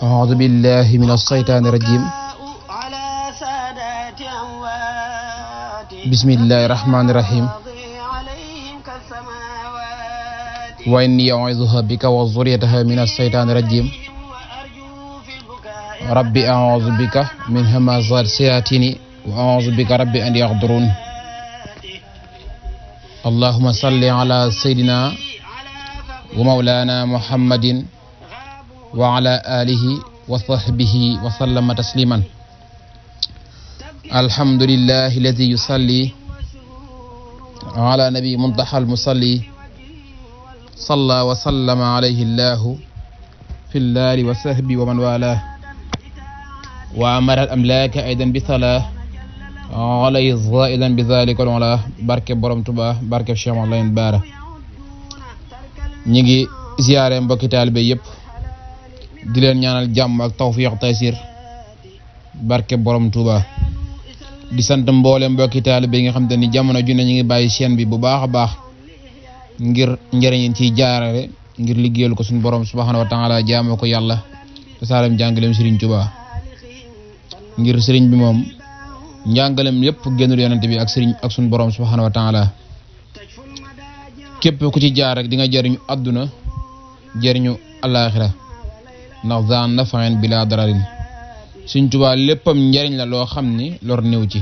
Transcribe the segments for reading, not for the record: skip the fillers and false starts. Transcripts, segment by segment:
أعوذ بالله من الشيطان الرجيم بسم الله الرحمن الرحيم وإني أعوذها بك وذريتها من الشيطان الرجيم ربي أعوذ بك من همزات الشياطين وأعوذ بك ربي أن يحضرون اللهم صل على سيدنا ومولانا محمد وعلى آله وصحبه وسلم تسليما الحمد لله الذي يصلي على نبي منتهى المصلي صلى وسلم عليه الله في الله وصحبه ومن والاه وأمر الأملاك أيضا بصلاة عليه زائدا بذلك العلا barke borom Tuubaa barke Cheikh Mawlana Bara ñi ngi ziaré mbokki talibé yépp di leen ñaanal jàmm ak tawfiq taysir barke borom Tuubaa di sant mboolem mbokki talibé yi nga xam te ni jamono ju ne ñi ngi bàyyi chaîne bi bu baaxa baax ngir njëriñ ci jaarale ngir liggéeyal ko suñu borom subhanahu wa ta'ala jaamoo ko yàlla te saalam jàngaleem Serigne Touba ngir Serigne bi moom njàngalem yépp gënul yonent bi ak Serigne ak suñu borom subhanahu wa ta'ala képp ku ci jaar rek di nga jëriñu àdduna jëriñu alaxira ndax zaan nafaen bila dararin Serigne Touba léppam njëriñ la loo xam ni lor néew ci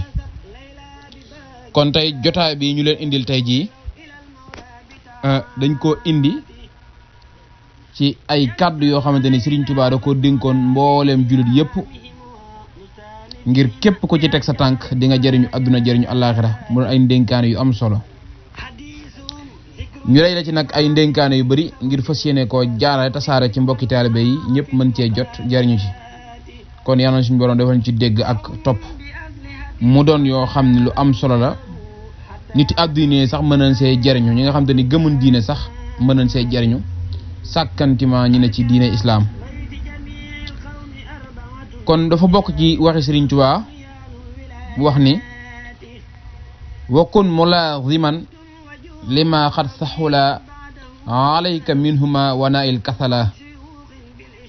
kon tey jotaay bi ñu leen indil tey jii dañ ko indi ci ay kàddu yoo xamante ni Serigne Touba da ko dénkoon mbooleem jullit yépp ngir képp ko ci teg sa tànk di nga jëriñu àdduna jëriñu àllaaxira mu doon ay ndénkaane yu am solo ñu lay la ci nag ay ndénkaane yu bari ngir fas yéene koo jaarale tasaare ci mbokki taalibe yi ñëpp mën cee jot jëriñu ci kon yàlla na suñu borom defal ñu ci dégg ak topp mu doon yoo xam ne lu am solo la nit àdduna sax mën nañ see jëriñu ñi nga xam te ni gëmun diine sax mën nañ see jëriñu sàkkantima ñi ne ci diine islaam kon dafa bokk ci waxi Serigne Touba wax ni wa kun mulaziman lima xad saxula alayka minhuma wa nail kasala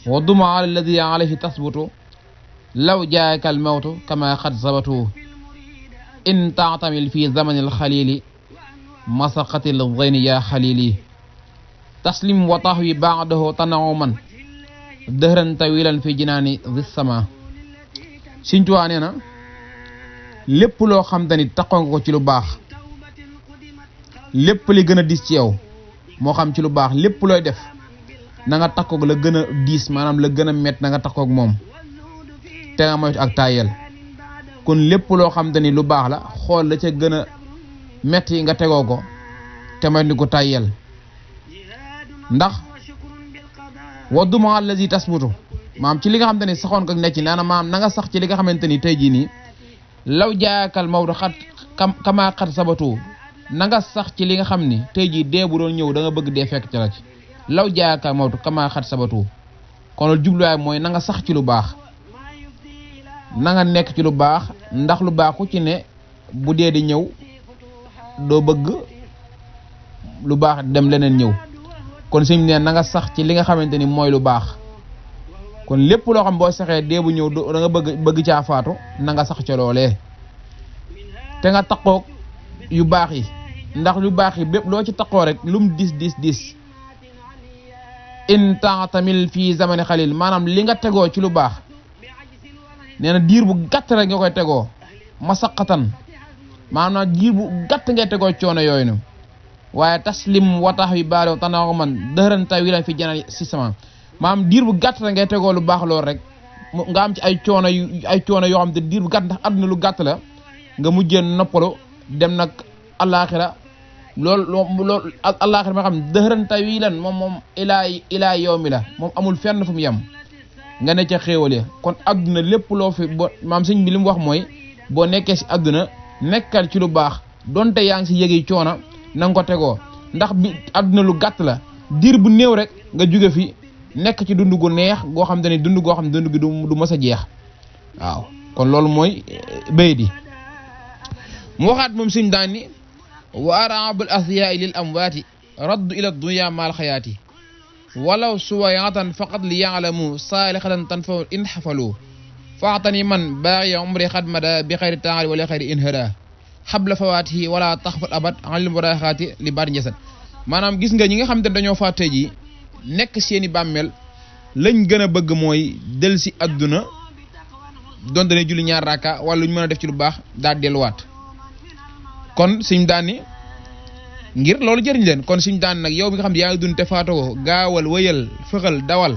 wa duma ala alladi alayhi tasbutu law jaaka al mawtu kama xad sabatu in taatamil fi zamanil xalili masaqatil zeyni ya xalili taslim wa taxwi baadahu tanawuman dëhran tawilan fi jinaani zi sama Serigne Touba nee na lépp loo xam te ni taxoo nga ko ci lu baax lépp li gën a diis ci yow moo xam ci lu baax lépp looy def na nga takkoog la gën a diis maanaam la gën a mett na nga takkoog moom te nga moytu ak tayel kon lépp loo xam te ni lu baax la xool la ca gën a metti nga tegoo ko te moytu ko tayel ndax wadduma allazi tasbutu maam ci li nga xamante ni saxoon ko necc naana maam na nga sax ci li nga xamante ni tey jii nii law jaakal mawdu xat kama xat sabatu na nga sax ci li nga xam ni tey jii dee bu doon ñëw da nga bëgg dee fekk ci la ci law jaakal mawdu kama xat sabatu kon loolu jubluwaay mooy na nga sax ci lu baax na nga nekk ci lu baax ndax lu baax ku ci ne bu dee di ñëw doo bëgg lu baax dem leneen ñëw kon suñu ne na nga sax ci li nga xamante ni mooy lu baax kon lépp loo xam boo saxee dee bu ñëw da nga bëgg caa faatu na nga sax ca loolee te nga taqoog yu baax yi ndax lu baax yi bépp loo ci taqoo rek lum dis in ta'tamil fii zamani xalil maanaam li nga tegoo ci lu baax nee na diir bu gàtt rek nga koy tegoo masaqatan maanaam diir bu gàtt ngay tegoo coono yooyu nu waaye taslim watax wi baalo tanaw man dëran tawilan fi janal si sama maanaam diir bu gàtt rek ngay tegoo lu baax lool rek nga am ci ay coono yoo xam te diir bu gàtt ndax àdduna lu gàtt la nga mujjee noppalu dem nag àllaaxira loolu àllaaxira ma xam dëran tawilan moom ilaa yawmi la moom amul fenn fu mu yem nga ne ca xéewale kon àdduna lépp loo fi maam sëñ bi li mu wax mooy boo nekkee si àdduna nekkal ci lu baax donte yaa ngi si yëgi coono na nga ko tegoo ndax bi àdduna lu gàtt la diir bu néew rek nga jóge fi nekk ci dund gu neex goo xam te ne dund goo xam ne dund gi du mës a jeex waaw kon loolu mooy bay di mu waxaat moom suñ daan ni wa araabul asyaai lil amwaati raddu ila dunya maal xayaati walaw suwayatan faqat li ya'lamu salihatan tanfa in hafalu fa'tani man ba'i umri qad mada bi khayri ta'ali wa li khayri inhada habla fawatihi wala takhfal abad al murakhati li bar njasat manam gis nga ñi nga xam te dañoo faté ji nek seeni bammel lañ gëna bëgg moy del ci aduna don dañuy julli ñaar raka wala ñu mëna def ci lu baax da delluwaat kon suñu daani ngir loolu jëriñ leen kon suñu daan nag yow mi nga xam ne yaa ngi dund te faatoo gaawal wëyal fëxal dawal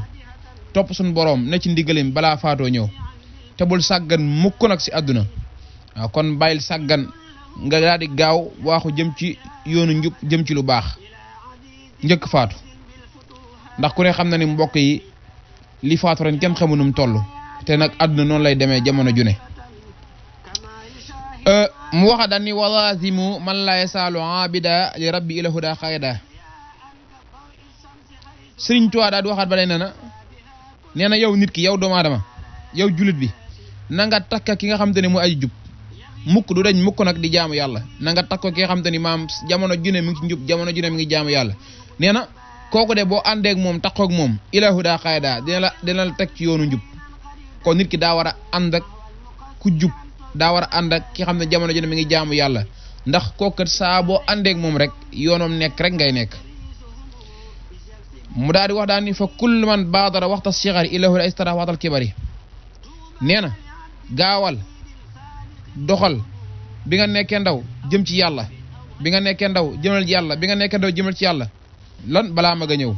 topp suñu boroom ne ci ndigalim balaa faatoo ñëw te bul sàggan mukk nag si àdduna waaw kon bàyyil sàggan nga daal di gaaw waaxu jëm ci yoonu njub jëm ci lu baax njëkk faatu ndax ku ne xam na ni mbokk yi li faatu ren kenn xamu num toll te nag àdduna noonu lay demee jamono ju ne mu waxa daan ni walazimu man la yasalu abida li rabbi ila huda xayda Sëriñ Tuubaa daal di waxaat ba lay nee na yow nit ki yow doomu aadama yow julit bi na nga takka ki nga xam te ne mu ay jub mukk du dañ mukk nag di jaamu yàlla na nga takko ki nga xam te ni maam jamono june mi ngi ci njub jamono june mi ngi jaamu yàlla nee na kooku de boo àndeeg moom takkoog moom ila huda xayda dina la teg ci yoonu njub kon nit ki daa war a ànd ak ku jub daa war a ànd ak ki xam ne jamono june mi ngi jaamu yàlla ndax kooku saa boo àndeeg moom rek yoonom nekk rek ngay nekk mu daal di wax daal ni fa kullu man baadara waxta sigari ilahu la istara waxtal kibari nee na gaawal doxal bi nga nekkee ndaw jëm ci yàlla bi nga nekkee ndaw jëmal ci yàlla bi nga nekkee ndaw jëmal ci yàlla lan balaa mag a ñëw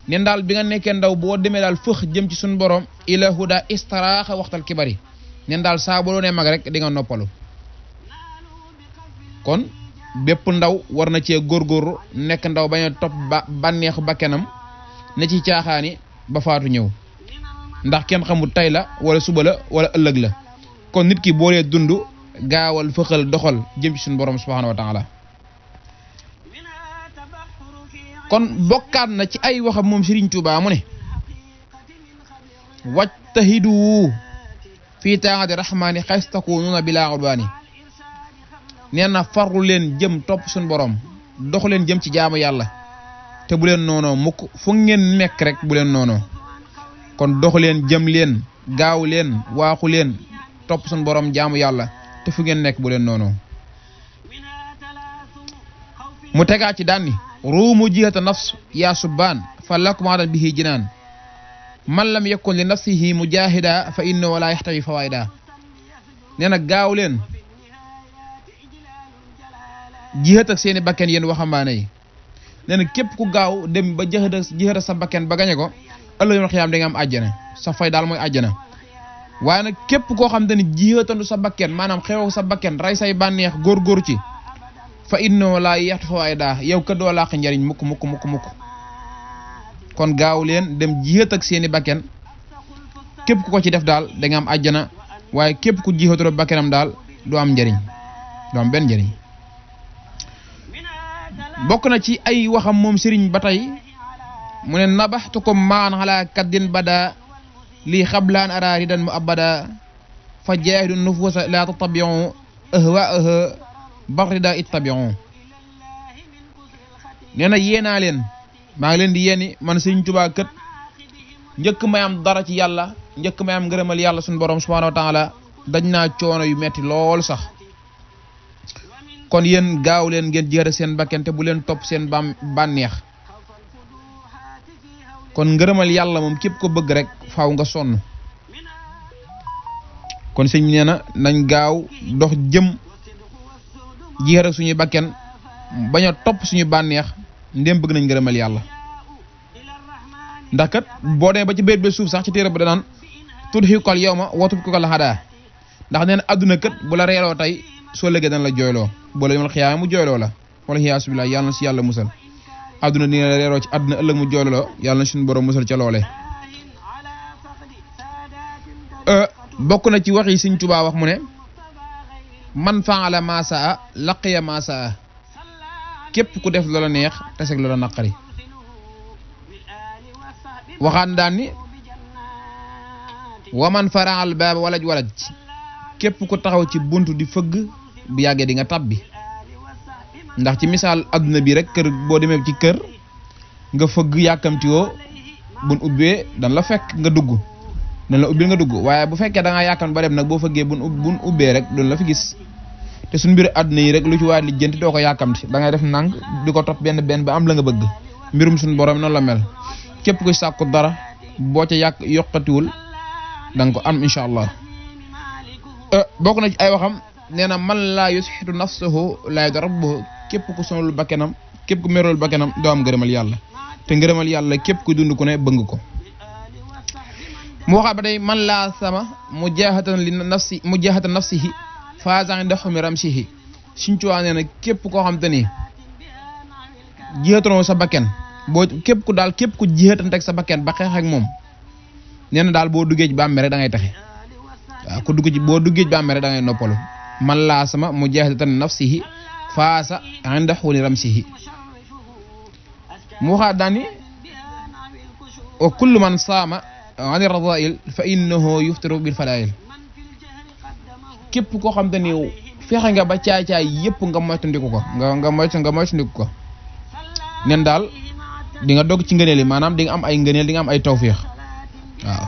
neen daal bi nga nekkee ndaw boo demee daal fëx jëm ci suñu borom ilahu da istaraaxa waxtal kibari neen daal saa boo doonee mag rek di nga noppalu kon bépp ndaw war na cee góorgóorlu nekk ndaw bañ a topp bànneexu bakkenam ne ci caaxaani ba faatu ñëw ndax kenn xamul tey la wala suba la wala ëllëg la kon nit ki boo dee dund gaawal fëxal doxal jëm ci suñu borom subhanahu wa taala kon bokkaat na ci ay waxam moom Serigne Touba mu ne wajtahidu fi taa'ati rahmani xaystakununa bila udwani nee na farlu leen jëm topp suñu borom dox leen jëm ci jaamu yàlla te bu leen noonoo mukk fu ngeen nekk rek bu leen noonoo kon dox leen jëm leen gaaw leen waaxu leen topp suñu borom jaamu yàlla te fu ngeen nekk bu leen noonoo mu tegaa ci daan ni ruumu jihata nafs yaa subbaan fa lakum adan bihi jinaan man lam yakun li nafsihi mujahida fa innahu la yaxtawi fawayda nee na gaaw leen jihat ak seeni bakken yéen waxambaane yi nee na képp ku gaaw dem ba jihat sa bakken ba gañe ko ëllëg yoon xiyaam da nga am àjjana sa fay daal mooy àjjana waaye nag képp koo xam te ne jihatandu sa bakken maanaam xew sa bakken rey say bànneex góor ci fa innahu la yaxtawi fawayda yow ka doo làq njariñ mukk kon gaaw leen dem jihat ak seeni bakken képp ku ko ci def daal da nga am àjjana waaye képp ku jihatoo bakkenam daal du am njariñ du am benn njariñ bokk na ci ay waxam moom Serigne ba tey mu ne nabaxtukum maan ala kaddin bada lii xablaan ara ridan mu abada fa jaahidu nufuusa la tattabiu ahwaaha barida ittabiu nee na yéenaa leen maa ngi leen di yéeni man Serigne Touba kët njëkk may am dara ci yàlla njëkk may am ngërëmal yàlla suñu borom subhanahu wa taala dañ naa coono yu metti lool sax kon yéen gaaw leen ngeen jeex seen bakken te bu leen topp seen bànneex kon ngërëmal yàlla moom képp ko bëgg rek faaw nga sonn kon sëñ nee na nañ gaaw dox jëm jeex rek suñuy bakken bañ a topp suñu bànneex ndéem bëgg nañ ngërëmal yàlla ndax kat boo demee ba ci béet ba suuf sax ci téere ba danaan tudhikal yawma wa tubkikal hada ndax nee na adduna kat bu la reeloo tey soo lëggee dana la jooyloo boole yomal xiyaama mu jooyloo la wala xiyaasu billah yàlla na si yàlla musal adduna ni la reeroo ci adduna ëllëg mu jooyloo yàlla na suñu borom musal ca loole bokk na ci wax yi Sëriñ Tuubaa wax mu ne man faala ma saa laqiya ma saa képp ku def loola neex taseg loola naqari waxaan daan ni waman faraal baaba walaj képp ku taxaw ci buntu di fëgg bu yàggee di nga tabbi ndax ci misaal adduna bi rek kër boo demee ci kër nga fëgg yàkkamti woo buñ ubbee dan la fekk nga dugg dan la ubbil nga dugg waaye bu fekkee da ngaa yaakaar ba dem nag boo fëggee buñ ubbee rek duñ la fi gis te suñ mbir àdduna yi rek lu ci waay lijjanti doo ko yàkkamti da ngay def nang di ko topp benn ba am la nga bëgg mbirum suñ borom noonu la mel képp ku sàkku dara boo ca yokkatiwul da nga ko am incha allah bokk na ci ay waxam nee na man laa yusxitu nafsahu laa yada rabbuhu képp ku sonalul bakkenam képp ku merul bakkenam doo am ngërëmal yàlla te ngërëmal yàlla képp ku dund ku ne bëgg ko mu waxaat ba tey man laa sama mujahatan nafsihi faasan inda xumi ramsihi suñ cuwaa nee na képp koo xam te ni jihatanoo sa bakken boo képp ku jihatanteeg sa bakken ba xeex ak moom nee na daal boo duggee ci bàmmee rek da ngay taxe waaw ku dugg ci boo duggee ci bàmmee rek da ngay noppalu man laa sama mujahatan nafsihi faasa inda xuli ramsihi mu waxaat daani wa kullu man saama ani radail fa innahu yuftiru bil fadail képp koo xam te ni fexe nga ba caay-caay yëpp nga moytandiku ko nga moytandiku ko nen daal di nga dog ci ngëneel yi maanaam di nga am ay ngëneel di nga am ay tawfiix waaw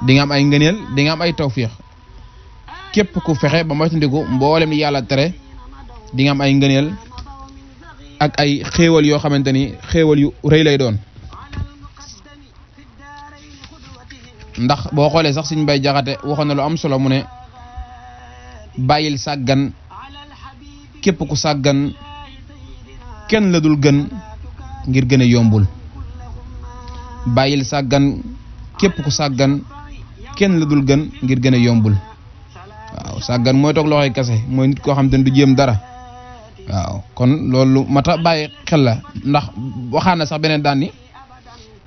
di nga am ay ngëneel di nga am ay tawfiix képp ku fexe ba moytandiku mboolem li yàlla tere di nga am ay ngëneel ak ay xéewal yoo xamante ni xéewal yu rëy lay doon ndax boo xoolee sax Sëñ Mbay Jaxate waxoon na lu am solo mu ne bàyyil sàggan képp ku sàggan kenn la dul gën ngir gën a yombul bàyyil sàggan képp ku sàggan kenn la dul gën ngir gën a yombul waaw sàggan mooy toog loxoy kese mooy nit koo xam te ne du jéem dara waaw kon loolu mata bàyyi xel la ndax waxaan na sax beneen daan ni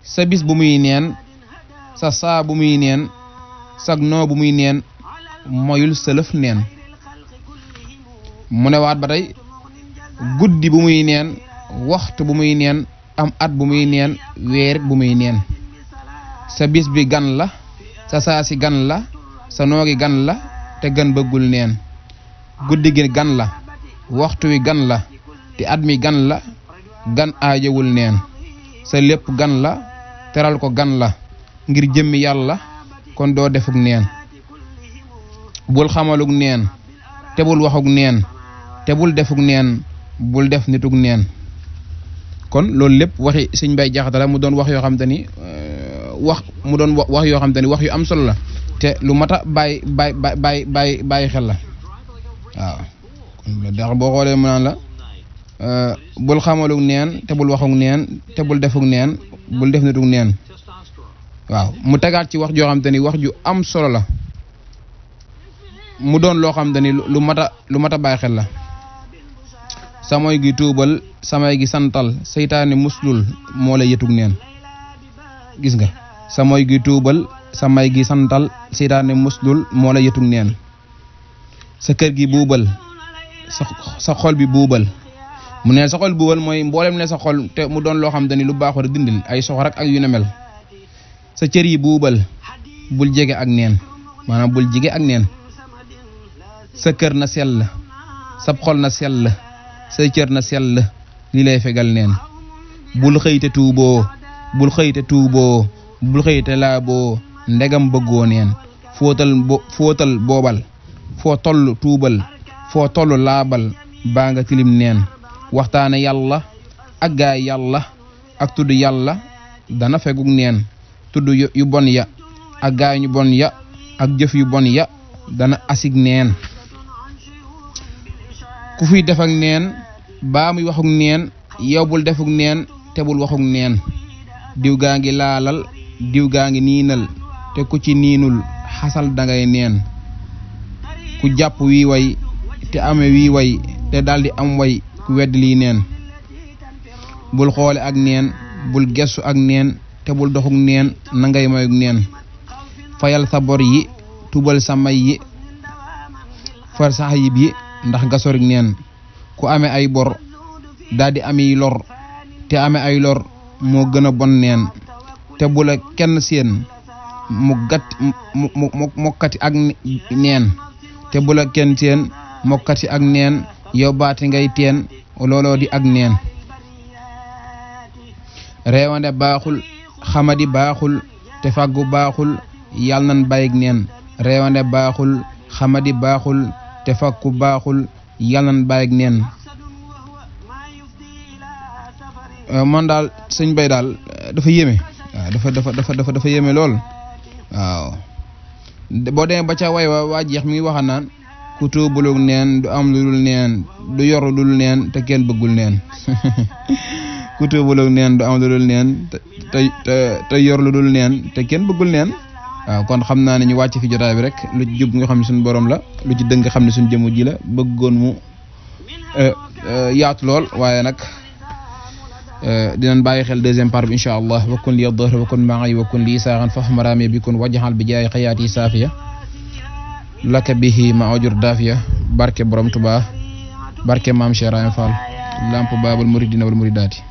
sa bis bu muy neen sa saa bu muy neen sag noo bu muy neen moyul sëlëf neen mu ne waat ba tey guddi bu muy neen waxtu bu muy neen am at bu muy neen weer bu muy neen sa bis bi gan la sa saa si gan la sa noogi gan la te gan bëggul neen guddi gi gan la waxtu wi gan la te at mi gan la gan aajewul neen sa lépp gan la teral ko gan la ngir jëmmi yàlla kon doo defuk neen bul xamaluk neen te bul waxuk neen te bul defuk neen bul def nituk neen kon loolu lépp waxi Sëñ Mbay Jaxate la mu doon wax yoo xam te ni wax yoo xam te ni wax yu am solo la te lu mat a bàyyi xel la waaw kon dax boo xoolee mu naan la bul xamaluk neen te bul waxuk neen te bul defuk neen bul def nituk neen waaw mu tegaat ci wax joo xam te ni wax ju am solo la mu doon loo xam te ni lu mat a bàyyi xel la samay gi tuubal samay gi santal seytaane muslul moo la yëtug neen gis nga samay gi tuubal samay gi santal seytaane muslul moo la yëtug neen sa kër gi buubal sa xol bi buubal mu ne sa xol buubal mooy mboolem ne sa xol te mu doon loo xam te ni lu baaxoo rek dindil ay soxor ak yu ne mel sa cër yi buubal bul jege ak neen maanaam bul jege ak neen sa kër na sell sa xol na sell sa cër na sell li lay fegal neen bul xëyte tuuboo bul xëyte laaboo ndegam bëggoo neen fóotal boobal foo toll tuubal foo toll laabal baa nga tilim neen waxtaane yàlla ak gaay yàlla ak tudd yàlla dana fegug neen tudd yu bon ya ak gaay ñu bon ya ak jëf yu bon ya dana asig neen ku fiy def ak neen baa muy waxuk neen yow bul defuk neen te bul waxuk neen diw gaa ngi laalal diw gaa ngi niinal te ku ci niinul xasal dangay neen ku jàpp wii way te ame wii way te daldi am way ku wedd lii neen bul xoole ak neen bul gestu ak neen te bul doxuk neen nangay mayuk neen fayal sa bor yi tubal sa may yi far sa ayib yi ndax nga sorik neen ku amee ay bor daldi ami lor te amee ay lor moo gën a bon neen te bu la kenn seen mu mokkati ak neen te bu la kenn seen mokkati ak neen yow baati ngay teen looloo di ak neen reewande baaxul xamadi baaxul te fàggu baaxul yàlla nan bàyyig neen réewande baaxul xamadi baaxul te fàggu baaxul yàlla nan bàyyig neen man daal sëñ bay daal dafa yéeme waaw dafa yéeme lool waaw boo demee ba ca way waa jeex mi ngi waxa naan ku tuubulug neen du am lu dul neen du yor lu dul neen te kenn bëggul neen ku tuubulug neen du am lu dul neen te yor lu dul neen te kenn bëggul neen waaw kon xam naa ne ñu wàcc fi jotaay bi rek lu ci jub nga xam ne suñu borom la lu ci dëng nga xam ne suñu jëmu ji la bëggoon mu yaatu lool waaye nag dinañ bàyyi xel deuxième part bi incha allah wakun li yadhar wakun ma'i wakun li saaxan fahma rami bikun wajhal bi jaay xayaati saafiya laka bihi ma ajur daafiya barke borom Tuubaa barke maam Cheikh Ibrahima Fall lamp baabul muridina wal muridaati